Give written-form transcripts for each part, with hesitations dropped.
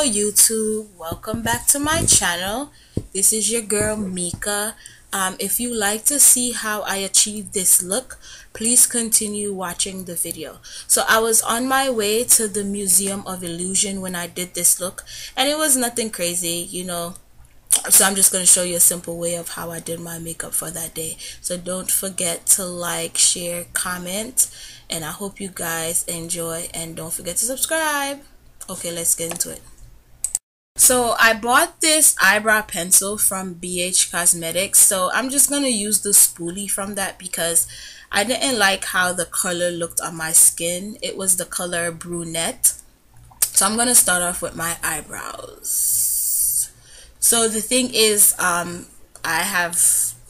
Hello YouTube, welcome back to my channel. This is your girl Mika. If you like to see how I achieve this look, please continue watching the video. So I was on my way to the Museum of Illusion when I did this look, and it was nothing crazy, so I'm just going to show you a simple way of how I did my makeup for that day. So don't forget to like, share, comment, and I hope you guys enjoy, and don't forget to subscribe. Okay, let's get into it. So I bought this eyebrow pencil from BH Cosmetics. So I'm just going to use the spoolie from that because I didn't like how the color looked on my skin. It was the color brunette. So I'm going to start off with my eyebrows. So the thing is, I have,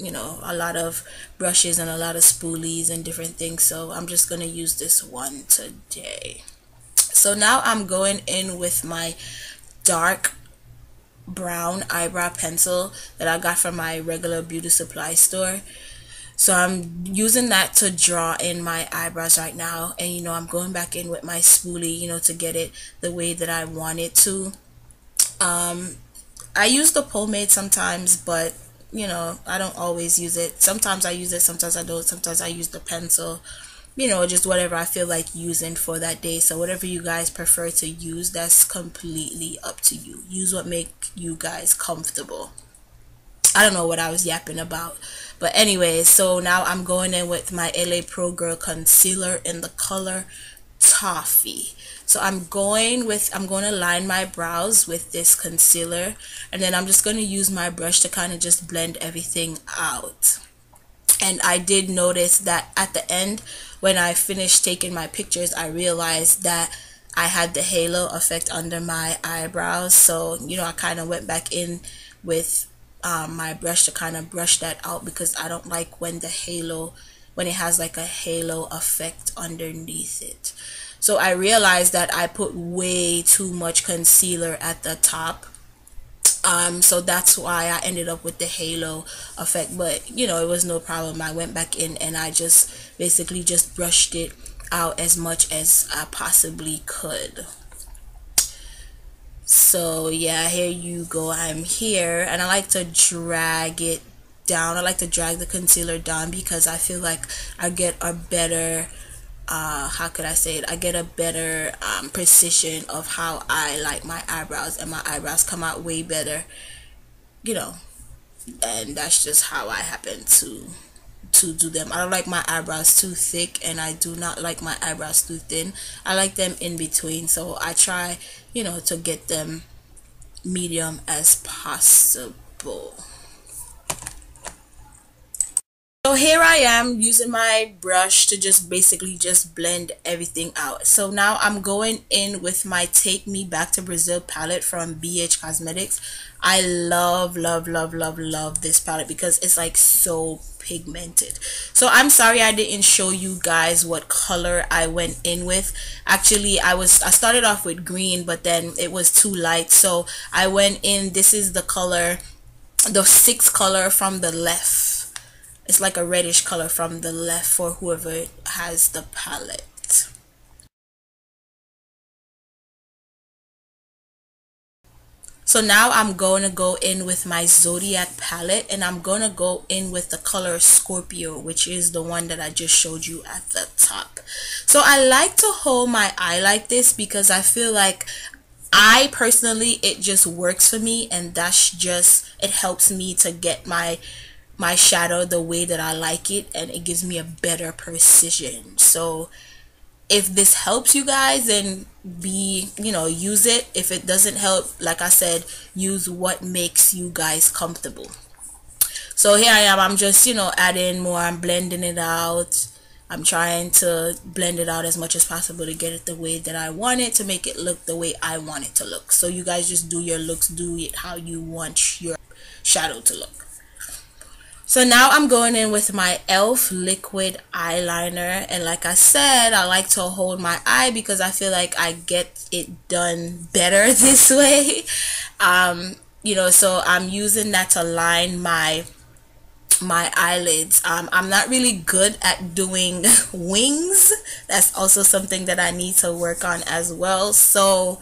a lot of brushes and a lot of spoolies and different things. So I'm just going to use this one today. So now I'm going in with my dark brown eyebrow pencil that I got from my regular beauty supply store. So I'm using that to draw in my eyebrows right now, and I'm going back in with my spoolie, to get it the way that I want it to. I use the pomade sometimes, but I don't always use it. Sometimes I use it, sometimes I don't. Sometimes I use the pencil, just whatever I feel like using for that day. So whatever you guys prefer to use, that's completely up to you. Use what make you guys comfortable. I don't know what I was yapping about, but anyway, so now I'm going in with my LA Pro Girl concealer in the color Toffee. So I'm going to line my brows with this concealer, and then I'm just going to use my brush to kind of just blend everything out. And I did notice that at the end, when I finished taking my pictures, I realized that I had the halo effect under my eyebrows. So, I kind of went back in with my brush to kind of brush that out, because I don't like when it has like a halo effect underneath it. So I realized that I put way too much concealer at the top. So that's why I ended up with the halo effect, but it was no problem. I went back in and I just basically just brushed it out as much as I possibly could. So yeah, here you go. I'm here, and I like to drag it down. I like to drag the concealer down because I feel like I get a better how could I say it? I get a better precision of how I like my eyebrows, and my eyebrows come out way better, and that's just how I happen to do them. I don't like my eyebrows too thick, and I do not like my eyebrows too thin. I like them in between, so I try, to get them medium as possible. So here I am using my brush to just basically just blend everything out. So now I'm going in with my Take Me Back to Brazil palette from BH Cosmetics. I love this palette because it's like so pigmented. So I'm sorry I didn't show you guys what color I went in with. Actually, I started off with green, but then it was too light, so I went in, this is the color, the 6th color from the left. It's like a reddish color from the left for whoever has the palette. So now I'm going to go in with my Zodiac palette, and I'm going to go in with the color Scorpio, which is the one that I just showed you at the top. So I like to hold my eye like this because I feel like it just works for me, and it helps me to get my shadow the way that I like it, and it gives me a better precision. So if this helps you guys, then use it. If it doesn't help, like I said, use what makes you guys comfortable. So here I am, I'm just adding more, I'm blending it out. I'm trying to blend it out as much as possible to get it the way that I want it, to make it look the way I want it to look. So you guys just do your looks, do it how you want your shadow to look. So now I'm going in with my e.l.f. liquid eyeliner, and like I said, I like to hold my eye because I feel like I get it done better this way. So I'm using that to line my eyelids. I'm not really good at doing wings. That's also something that I need to work on as well. So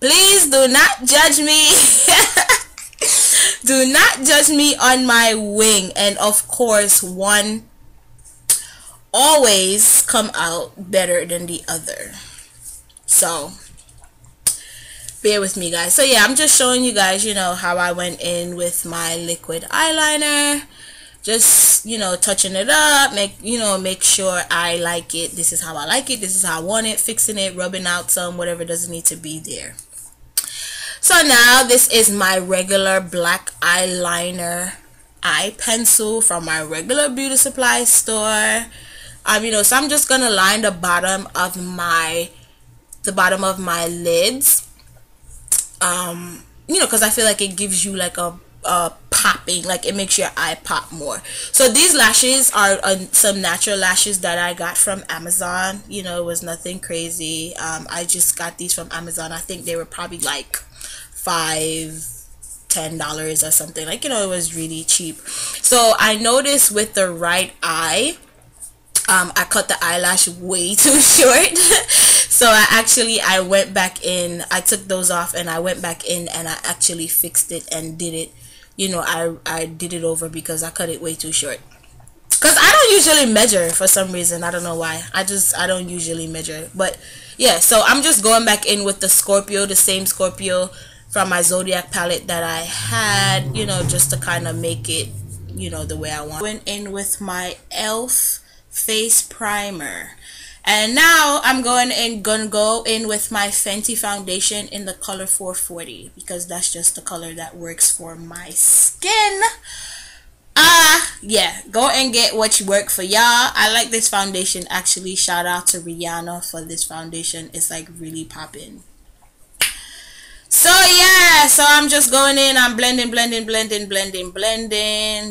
Please do not judge me. Do not judge me on my wing. And of course, one always come out better than the other. So bear with me, guys. So yeah, I'm just showing you guys, you know, how I went in with my liquid eyeliner. Just, you know, touching it up, make sure I like it. This is how I like it. This is how I want it. Fixing it, rubbing out some, whatever doesn't need to be there. So now this is my regular black eyeliner eye pencil from my regular beauty supply store. You know, so I'm just gonna line the bottom of my lids. You know, because I feel like it gives you like a popping, like it makes your eye pop more. So these lashes are some natural lashes that I got from Amazon. You know, it was nothing crazy. I just got these from Amazon. I think they were probably like $5-10 or something. Like, you know, it was really cheap. So I noticed with the right eye, I cut the eyelash way too short. So I went back in, I took those off and I went back in and I actually fixed it and did it. You know, I did it over because I cut it way too short. Because I don't usually measure for some reason. I don't know why. I don't usually measure. But yeah, so I'm just going back in with the Scorpio, the same Scorpio from my Zodiac palette that I had, you know, just to kind of make it, you know, the way I want. Went in with my e.l.f. face primer. And now I'm gonna go in with my Fenty foundation in the color 440 because that's just the color that works for my skin. Yeah, go and get what you work for y'all. I like this foundation actually. Shout out to Rihanna for this foundation. It's like really popping. So yeah, so I'm just going in, I'm blending,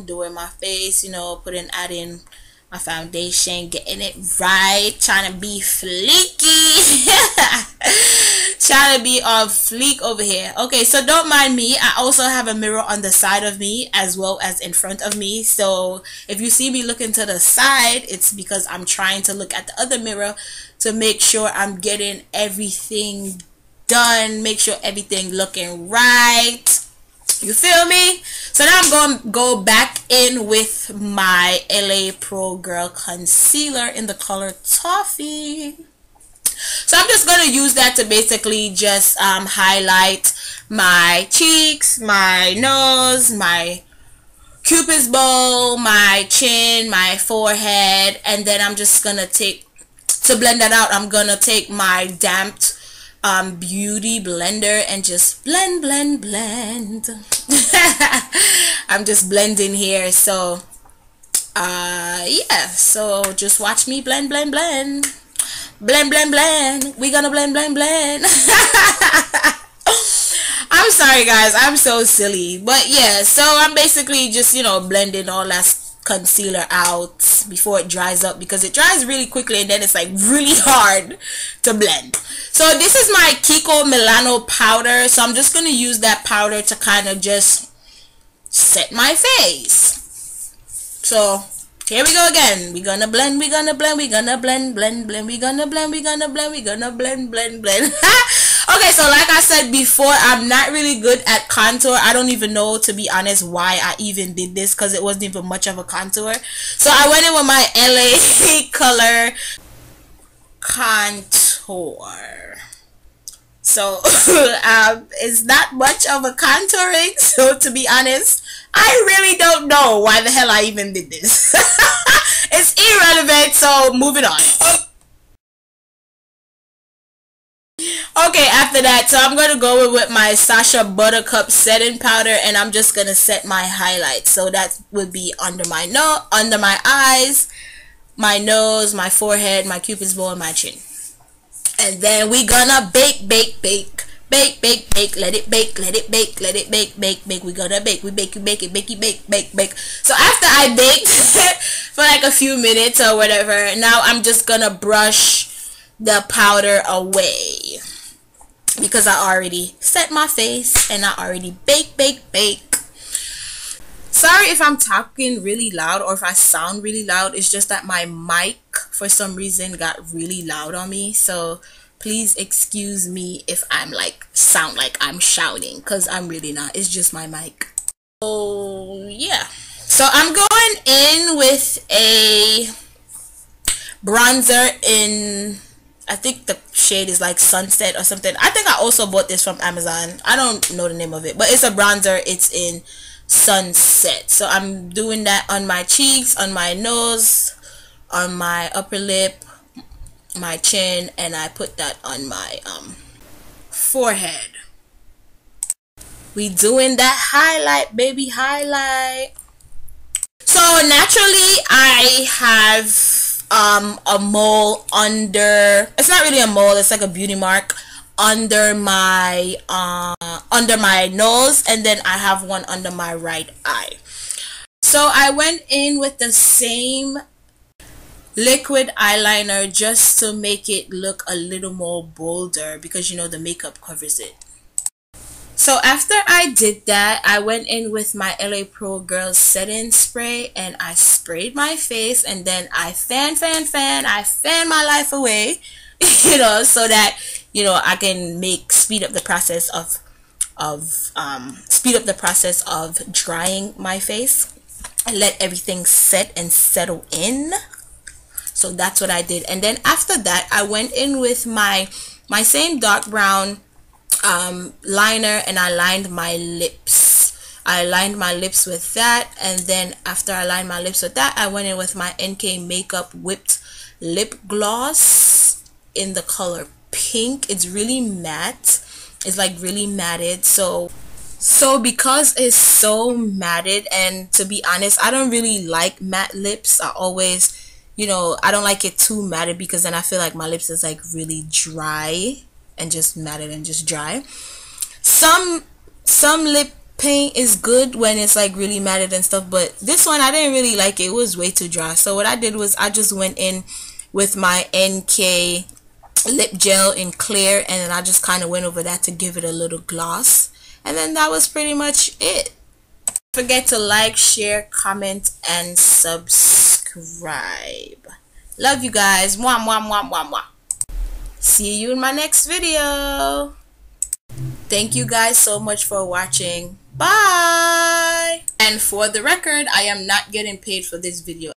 doing my face, you know, adding my foundation, getting it right, trying to be fleeky. Trying to be on fleek over here. Okay, so don't mind me. I also have a mirror on the side of me as well as in front of me. So if you see me looking to the side, it's because I'm trying to look at the other mirror to make sure I'm getting everything done, make sure everything looking right. You feel me? So now I'm going to go back in with my LA Pro Girl concealer in the color Toffee. So I'm just going to use that to basically just highlight my cheeks, my nose, my cupid's bow, my chin, my forehead, and then I'm just going to to blend that out, I'm going to take my damped beauty blender and just blend. I'm just blending here. So yeah, so just watch me blend. We gonna blend. I'm sorry guys, I'm so silly, but yeah, so I'm basically just, you know, blending all that concealer out before it dries up, because it dries really quickly and then it's like really hard to blend. So this is my Kiko Milano powder, so I'm just going to use that powder to kind of just set my face. So here we go again. We're gonna blend, we're gonna blend. Okay, so like I said before, I'm not really good at contour. I don't even know, to be honest, why I even did this, because it wasn't even much of a contour. So I went in with my LA color contour. So it's not much of a contouring, so to be honest, I really don't know why the hell I even did this. It's irrelevant, so moving on. Okay, after that, so I'm going to go with my Sacha Buttercup setting powder, and I'm just going to set my highlights. So that would be under my nose, under my eyes, my nose, my forehead, my cupid's bow, and my chin. And then we gonna bake. Let it bake. We gonna bake. We bake it. So after I baked for like a few minutes or whatever, now I'm just gonna brush the powder away, because I already set my face and I already bake. Sorry if I'm talking really loud or if I sound really loud. It's just that my mic for some reason got really loud on me, so Please excuse me if I'm like sound like I'm shouting, because I'm really not. It's just my mic. Oh yeah, so I'm going in with a bronzer in, I think the shade is like Sunset or something. I think I also bought this from Amazon. I don't know the name of it, but it's a bronzer. It's in Sunset. So I'm doing that on my cheeks, on my nose, on my upper lip, my chin, and I put that on my forehead. We doing that highlight, baby, highlight. So naturally I have a mole under, it's not really a mole, it's like a beauty mark under my nose, and then I have one under my right eye. So I went in with the same liquid eyeliner just to make it look a little more bolder, because you know the makeup covers it. So after I did that, I went in with my LA Pro Girls setting spray and I sprayed my face, and then I fan my life away, you know, so that, you know, I can speed up the process of drying my face and let everything set and settle in. So that's what I did. And then after that, I went in with my same dark brown liner, and I lined my lips. I lined my lips with that, and then after I lined my lips with that, I went in with my NK Makeup Whipped Lip Gloss in the color pink. It's really matte. It's like really matted. So because it's so matted, and to be honest, I don't really like matte lips. I always, you know, I don't like it too matted, because then I feel like my lips is like really dry and just matted and just dry. Some lip paint is good when it's like really matted and stuff, but this one I didn't really like it. It was way too dry. So what I did was I just went in with my NK lip gel in clear, and then I just kind of went over that to give it a little gloss, and then that was pretty much it. Don't forget to like, share, comment, and subscribe. Love you guys. Mwah, mwah, mwah, mwah, mwah. See you in my next video. Thank you guys so much for watching. Bye. And for the record, I am not getting paid for this video.